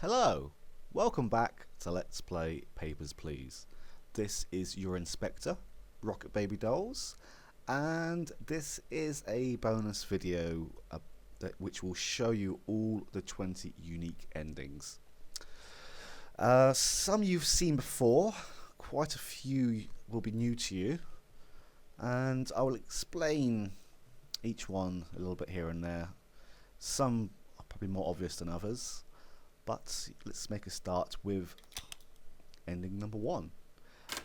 Hello, welcome back to Let's Play Papers, Please. This is your inspector, Rocket Baby Dolls, and this is a bonus video which will show you all the 20 unique endings. Some you've seen before, quite a few will be new to you, and I will explain each one a little bit here and there. Some are probably more obvious than others. But let's make a start with ending number 1.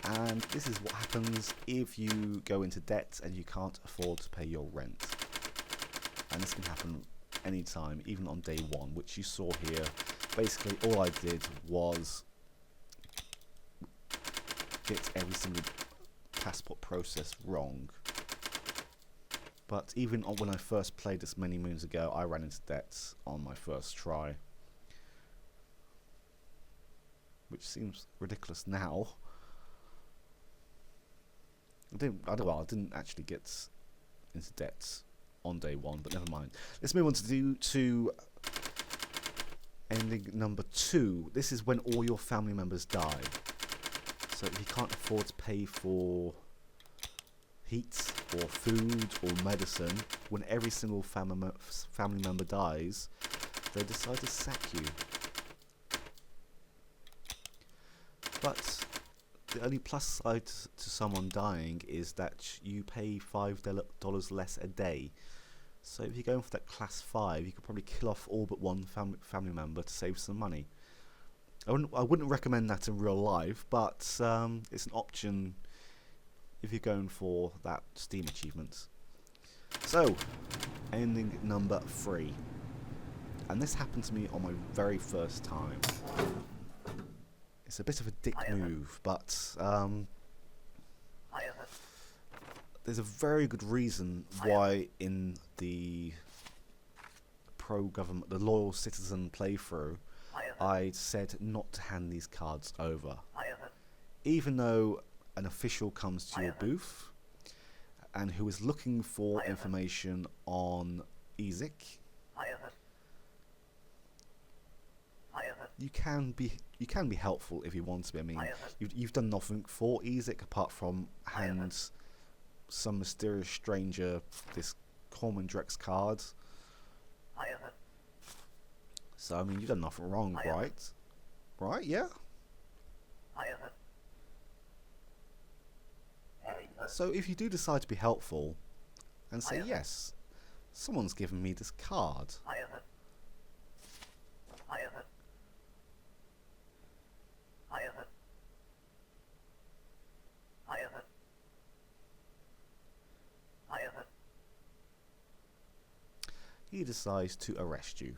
And this is what happens if you go into debt and you can't afford to pay your rent. And this can happen anytime, even on day 1, which you saw here. Basically, all I did was get every single passport process wrong. But even when I first played this many moons ago, I ran into debt on my first try. Which seems ridiculous now. I didn't actually get into debt on day 1, but never mind. Let's move on to ending number 2. This is when all your family members die. So if you can't afford to pay for heat or food or medicine, when every single family member dies, they decide to sack you. But the only plus side to someone dying is that you pay $5 less a day. So if you're going for that class 5, you could probably kill off all but one family member to save some money. I wouldn't recommend that in real life, but it's an option if you're going for that Steam achievement. So, ending number 3. And this happened to me on my very first time. It's a bit of a dick move, but there's a very good reason why in the pro-government, the loyal citizen playthrough, I said not to hand these cards over. Even though an official comes to your booth and who is looking for information on Ezek, you can be helpful if you want to be. I mean, you've done nothing for Ezek apart from hand some mysterious stranger this Corman Drex card. So I mean, you've done nothing wrong, right? Right? Yeah. So if you do decide to be helpful and say yes, someone's given me this card. He decides to arrest you.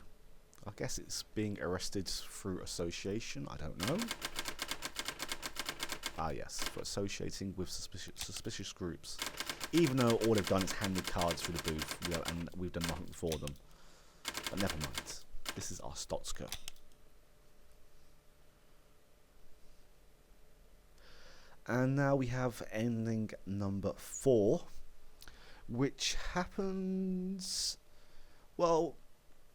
I guess it's being arrested through association, I don't know. Ah yes, for associating with suspicious groups. Even though all they've done is handed cards through the booth and we've done nothing for them. But never mind. This is our Stotska. And now we have ending number 4, which happens... Well,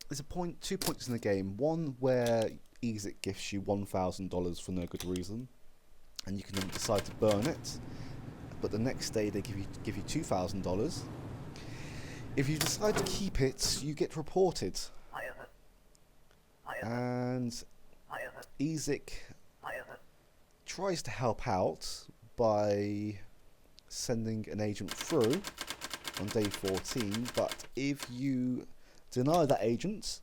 there's 2 points in the game. One where Ezek gifts you $1,000 for no good reason, and you can then decide to burn it. But the next day they give you $2,000. If you decide to keep it, you get reported. And Ezek tries to help out by sending an agent through on day 14, but if you deny that agent,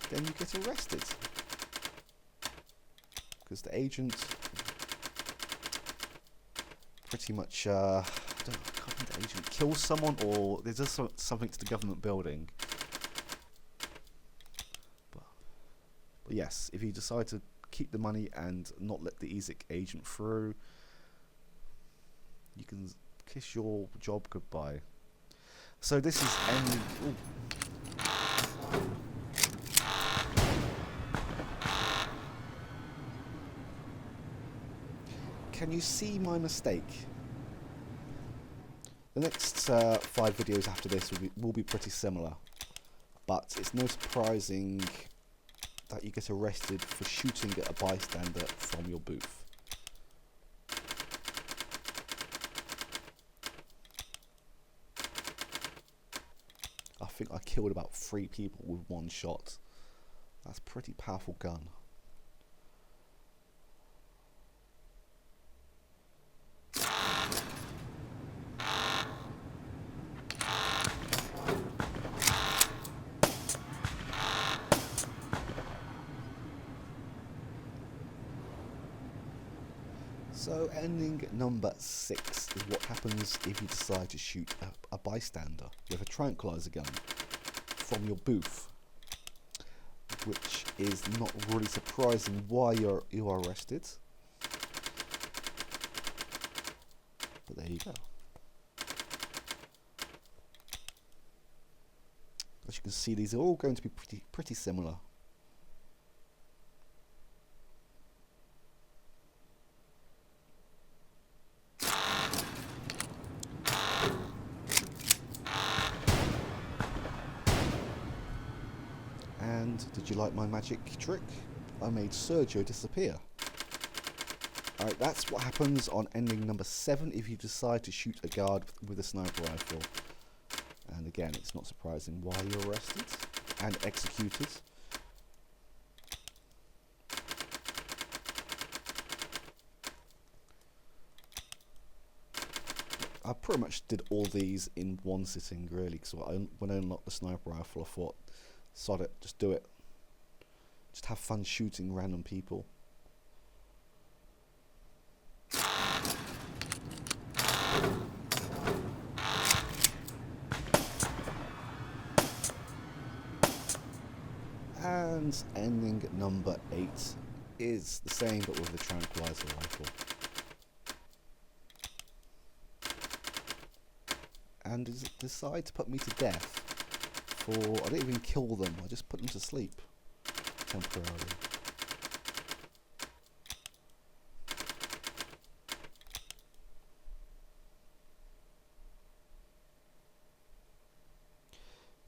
then you get arrested. Because the agent pretty much, I can't remember, the agent kills someone or there's just something to the government building. But yes, if you decide to keep the money and not let the Ezek agent through, you can kiss your job goodbye. So this is ending... Ooh. Can you see my mistake? The next 5 videos after this will be pretty similar, but it's no surprising that you get arrested for shooting at a bystander from your booth. I think I killed about 3 people with 1 shot. That's a pretty powerful gun. So ending number 6 is what happens if you decide to shoot a bystander with a tranquilizer gun from your booth, which is not really surprising why you are arrested. But there you go. As you can see, these are all going to be pretty similar. And did you like my magic trick? I made Sergio disappear. Alright, that's what happens on ending number 7 if you decide to shoot a guard with a sniper rifle. And again, it's not surprising why you're arrested and executed. I pretty much did all these in one sitting, really, because when I unlocked the sniper rifle, I thought, sod it, just do it. Just have fun shooting random people. And ending number 8 is the same, but with the tranquilizer rifle. And decide to put me to death for, I didn't even kill them, I just put them to sleep temporarily.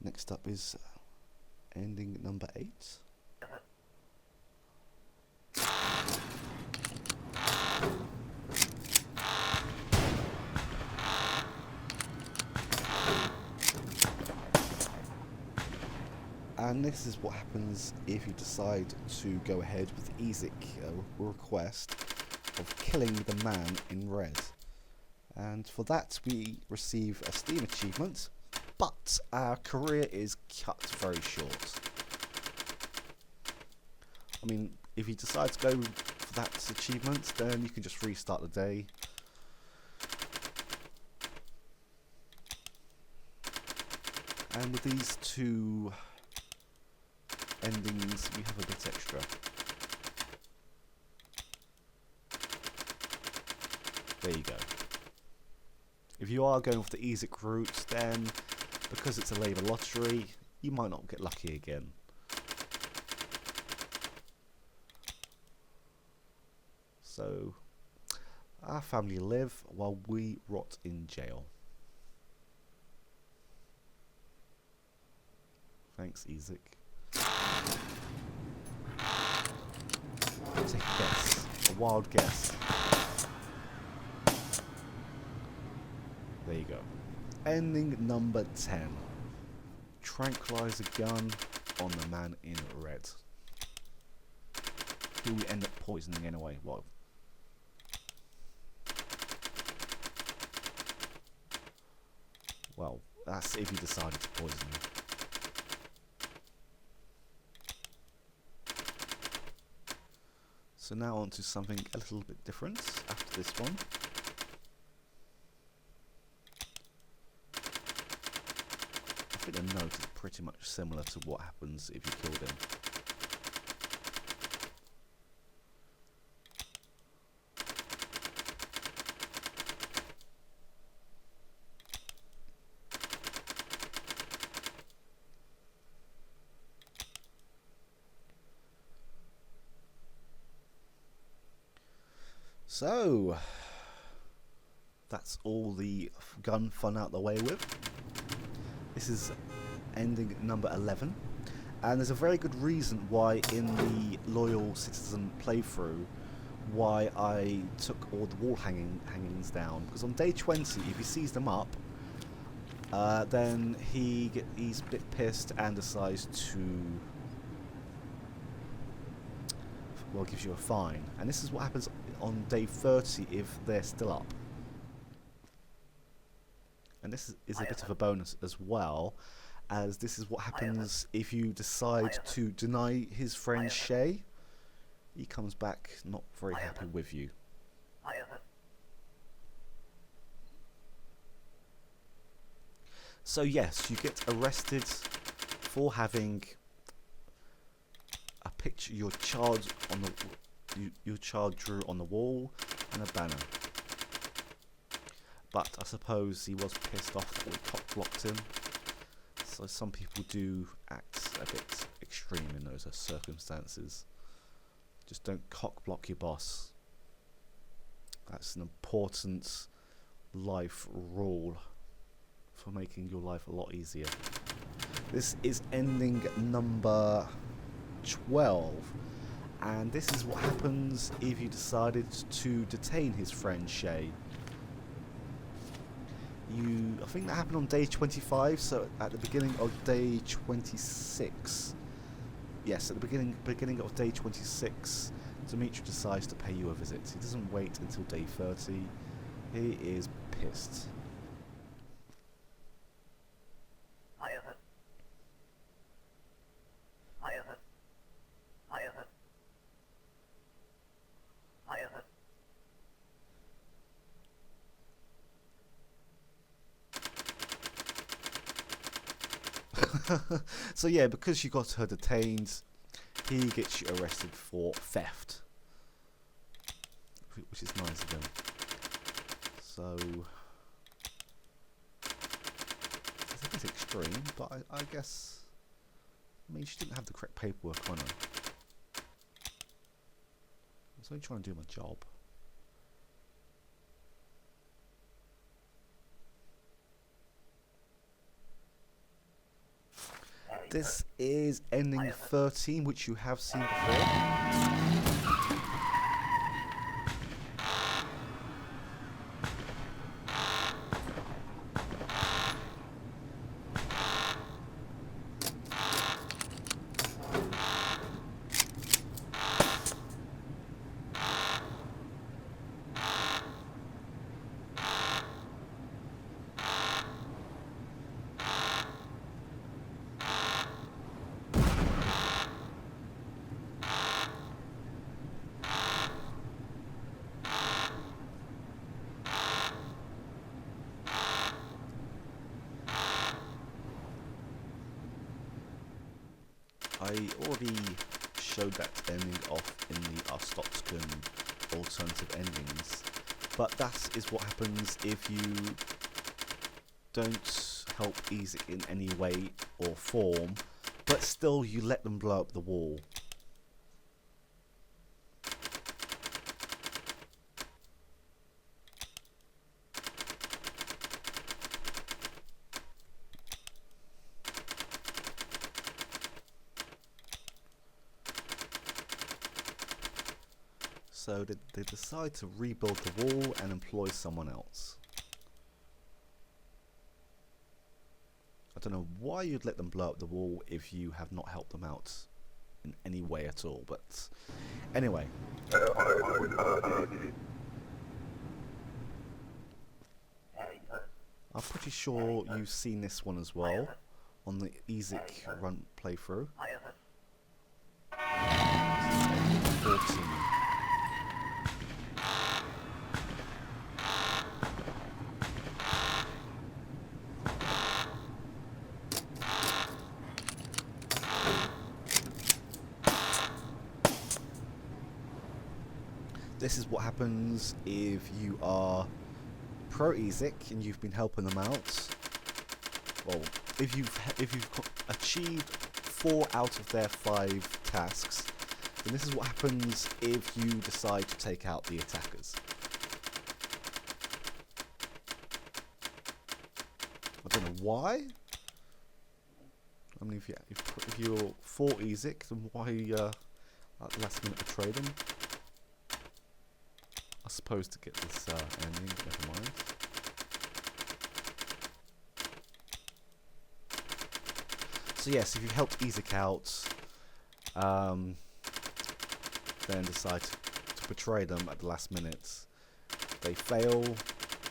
Next up is ending number 8. And this is what happens if you decide to go ahead with the EZIC request of killing the man in red. And for that we receive a Steam achievement, but our career is cut very short. I mean, if you decide to go for that achievement, then you can just restart the day. And with these 2 endings, we have a bit extra. There you go. If you are going for the EZIC route, then because it's a labour lottery, you might not get lucky again. So, our family live while we rot in jail. Thanks, EZIC. Take a guess. A wild guess. There you go. Ending number 10. Tranquilizer gun on the man in red, who we end up poisoning anyway. Well, that's if you decided to poison him. So now on to something a little bit different after this one. I think the note is pretty much similar to what happens if you killed him. So, that's all the gun fun out the way with. This is ending number 11. And there's a very good reason why in the Loyal Citizen playthrough why I took all the wall hangings down. Because on day 20, if he sees them up, then he's a bit pissed and decides to, well, gives you a fine. And this is what happens on day 30 if they're still up. And this is a bit of a bonus as well, as this is what happens if you decide to deny his friend Shay. He comes back not very happy with you. So yes, you get arrested for having a picture your child drew on the wall and a banner. But I suppose he was pissed off that we cock-blocked him. So some people do act a bit extreme in those circumstances. Just don't cock-block your boss. That's an important life rule for making your life a lot easier. This is ending number 12. And this is what happens if you decided to detain his friend Shay. I think that happened on day 25, so at the beginning of day 26. Yes, at the beginning of day 26, Dimitri decides to pay you a visit. He doesn't wait until day 30. He is pissed. So yeah, because you got her detained, he gets you arrested for theft, which is nice of him. So it's a bit extreme, but I guess, I mean, she didn't have the correct paperwork on her. I was only trying to do my job. This is ending 13, which you have seen before. I already showed that ending off in the Arstotzkan alternative endings, but that is what happens if you don't help Isaac in any way or form, but still you let them blow up the wall. So they decide to rebuild the wall and employ someone else. I don't know why you'd let them blow up the wall if you have not helped them out in any way at all, but anyway. I'm pretty sure you've seen this one as well on the Isaac run playthrough. 14. This is what happens if you are pro-Isaac and you've been helping them out. Well, if you've achieved 4 out of their 5 tasks, then this is what happens if you decide to take out the attackers. I don't know why. I mean, if you're for Ezek, then why at the last minute betray them? I suppose to get this ending, never mind. So yes, if you helped Ezek out, then decide to betray them at the last minute, they fail.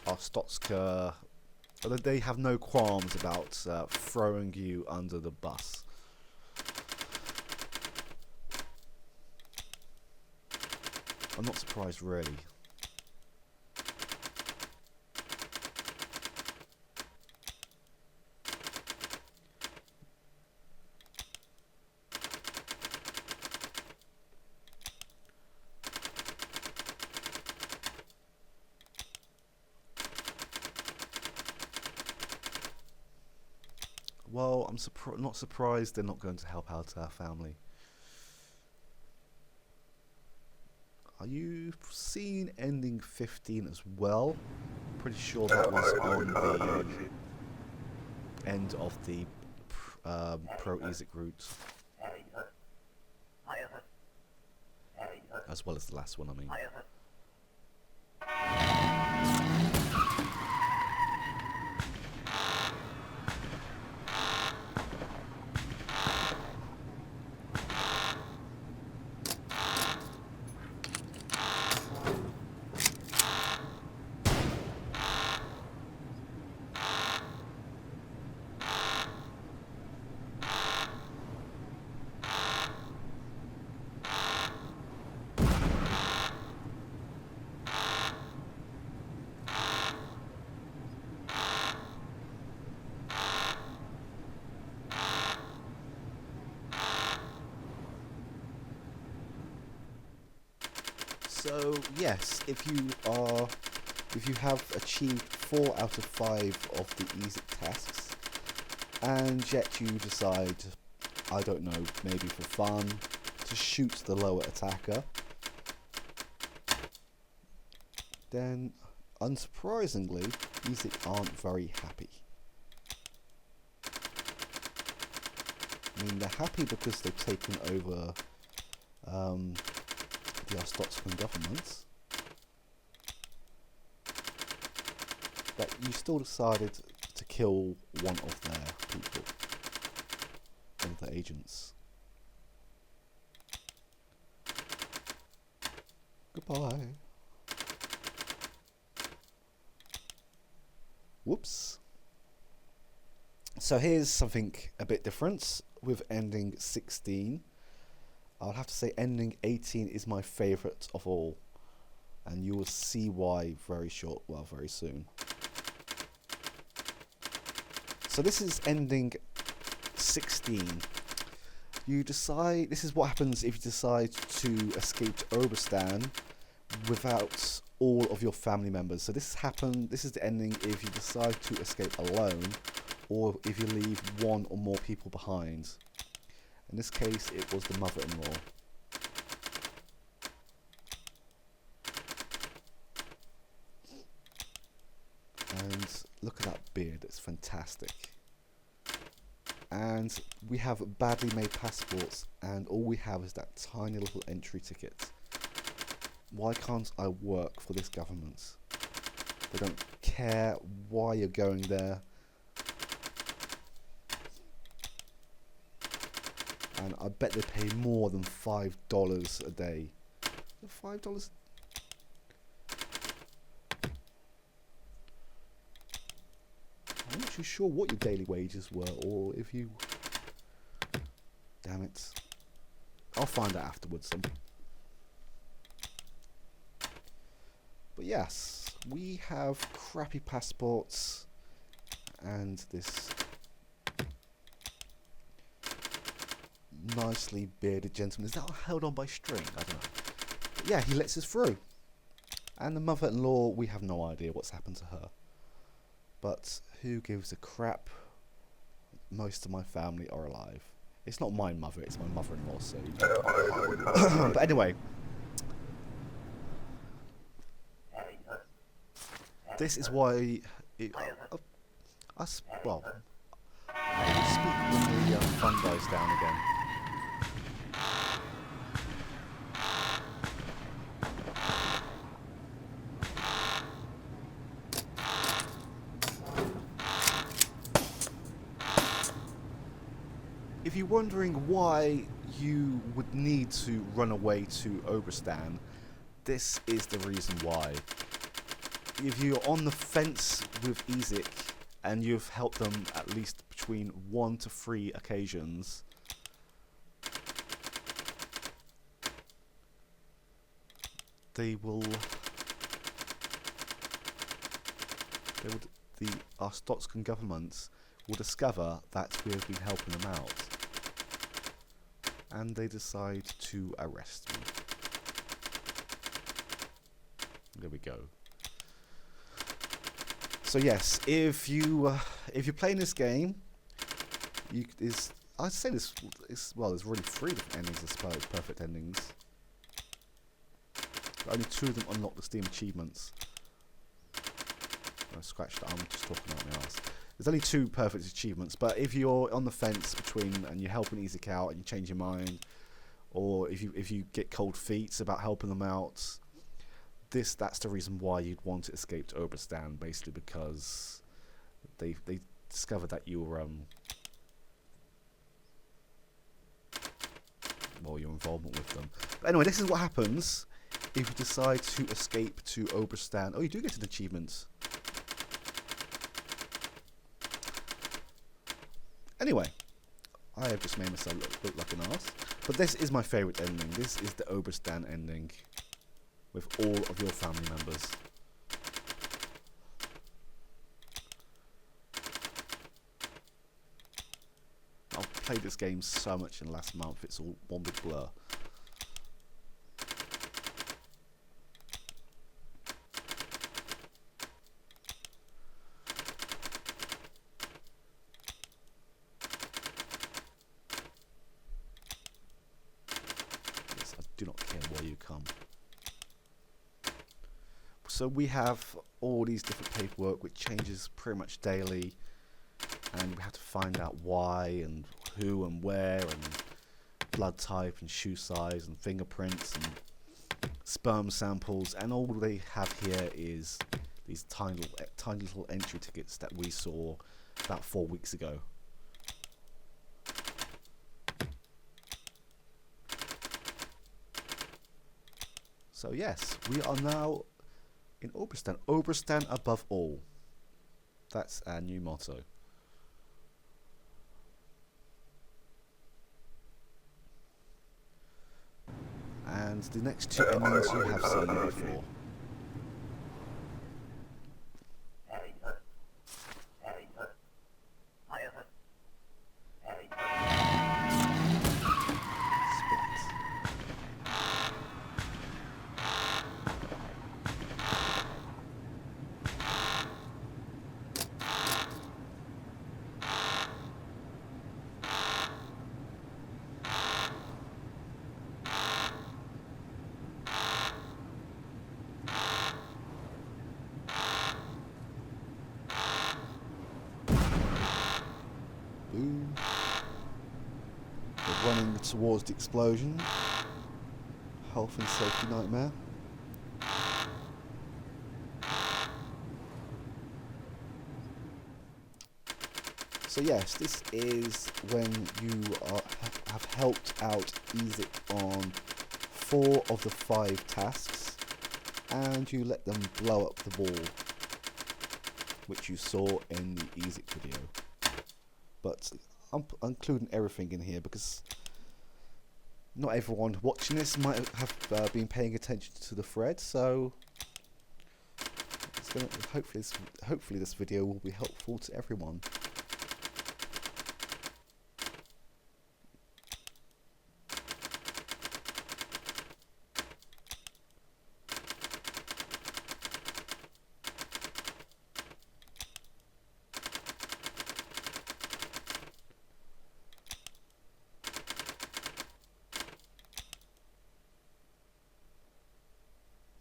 Arstotzka, they have no qualms about throwing you under the bus. I'm not surprised, really. Well, I'm not surprised they're not going to help out our family. Are you seeing ending 15 as well? Pretty sure that was on the end of the pro-Ezek route. As well as the last one, I mean. So yes, if you have achieved 4 out of 5 of the Ezek tasks, and yet you decide, I don't know, maybe for fun, to shoot the lower attacker, then unsurprisingly, Ezek aren't very happy. I mean, they're happy because they've taken over the Arstotzkan government, but you still decided to kill one of their people, one of their agents. Goodbye. Whoops. So here's something a bit different with ending 16. I'll have to say ending 18 is my favourite of all, and you will see why very soon. So this is ending 16. You decide, this is what happens if you decide to escape to Obristan without all of your family members. So this is the ending if you decide to escape alone, or if you leave one or more people behind. In this case, it was the mother-in-law. And look at that beard, it's fantastic. And we have badly made passports, and all we have is that tiny little entry ticket. Why can't I work for this government? They don't care why you're going there. And I bet they pay more than $5 a day. $5? I'm not too sure what your daily wages were, or if you... Damn it. I'll find out afterwards then. But yes, we have crappy passports and this nicely bearded gentleman. Is that held on by string? I don't know. But yeah, he lets us through. And the mother-in-law, we have no idea what's happened to her. But who gives a crap? Most of my family are alive. It's not my mother, it's my mother-in-law, so... But anyway. This is why... when the fun dies down again. If you're wondering why you would need to run away to Oberstan, this is the reason why. If you're on the fence with Isaac and you've helped them at least between 1 to 3 occasions, the Stotskan government will discover that we have been helping them out, and they decide to arrest me. There we go. So yes, if you're playing this game, I'd say there's really 3 different endings, I suppose, perfect endings. But only 2 of them unlock the Steam achievements. I scratched that, I'm just talking out my ass. There's only 2 perfect achievements, but if you're on the fence between and you're helping Isaac out and you change your mind, or if you get cold feet about helping them out, that's the reason why you'd want to escape to Oberstan, basically because they discovered that you're your involvement with them. But anyway, this is what happens if you decide to escape to Oberstan. Oh, you do get an achievement. Anyway, I have just made myself look like an arse. But this is my favourite ending. This is the Oberstan ending with all of your family members. I've played this game so much in the last month, it's all one big blur. Yes, I do not care where you come. So we have all these different paperwork which changes pretty much daily, and we have to find out why and who and where and blood type and shoe size and fingerprints and sperm samples, and all they have here is these tiny little entry tickets that we saw about 4 weeks ago. So yes, we are now in Oberstan. Oberstan above all. That's our new motto. And the next 2 endings you have seen before. Boom. We're running towards the explosion. Health and safety nightmare. So yes, this is when you have helped out Isaac on 4 of the 5 tasks, and you let them blow up the ball, which you saw in the Isaac video. But I'm including everything in here because not everyone watching this might have been paying attention to the thread, so it's gonna, hopefully this video will be helpful to everyone.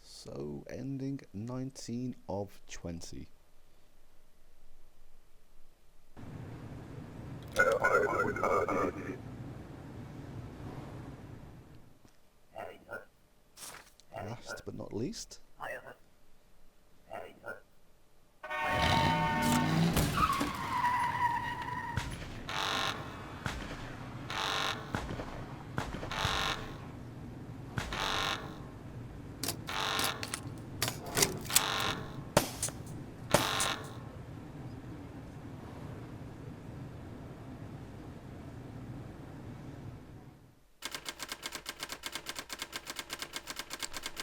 So, ending 19 of 20. not least.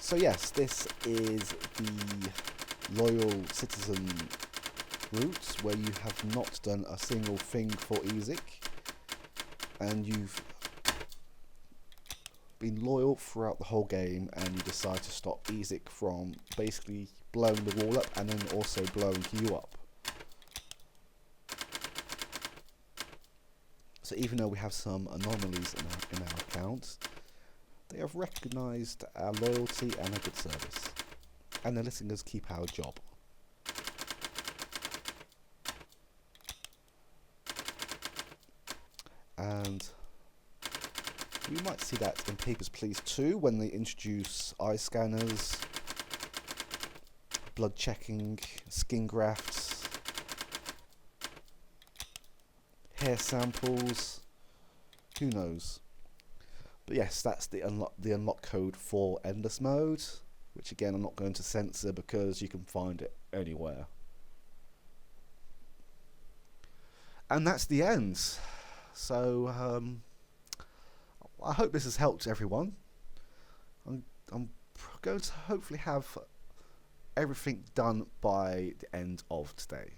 So yes, this is the Loyal Citizen route, where you have not done a single thing for EZIC, and you've been loyal throughout the whole game, and you decide to stop EZIC from basically blowing the wall up and then also blowing you up. So even though we have some anomalies in our account, they have recognised our loyalty and our good service, and they're letting us keep our job. And we might see that in Papers, Please 2 when they introduce eye scanners, blood checking, skin grafts, hair samples, who knows. But yes, that's the unlock code for Endless Mode, which again I'm not going to censor because you can find it anywhere. And that's the end. So I hope this has helped everyone. I'm going to hopefully have everything done by the end of today.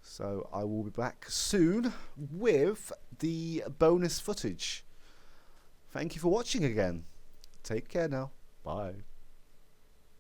So I will be back soon with the bonus footage. Thank you for watching again. Take care now. Bye.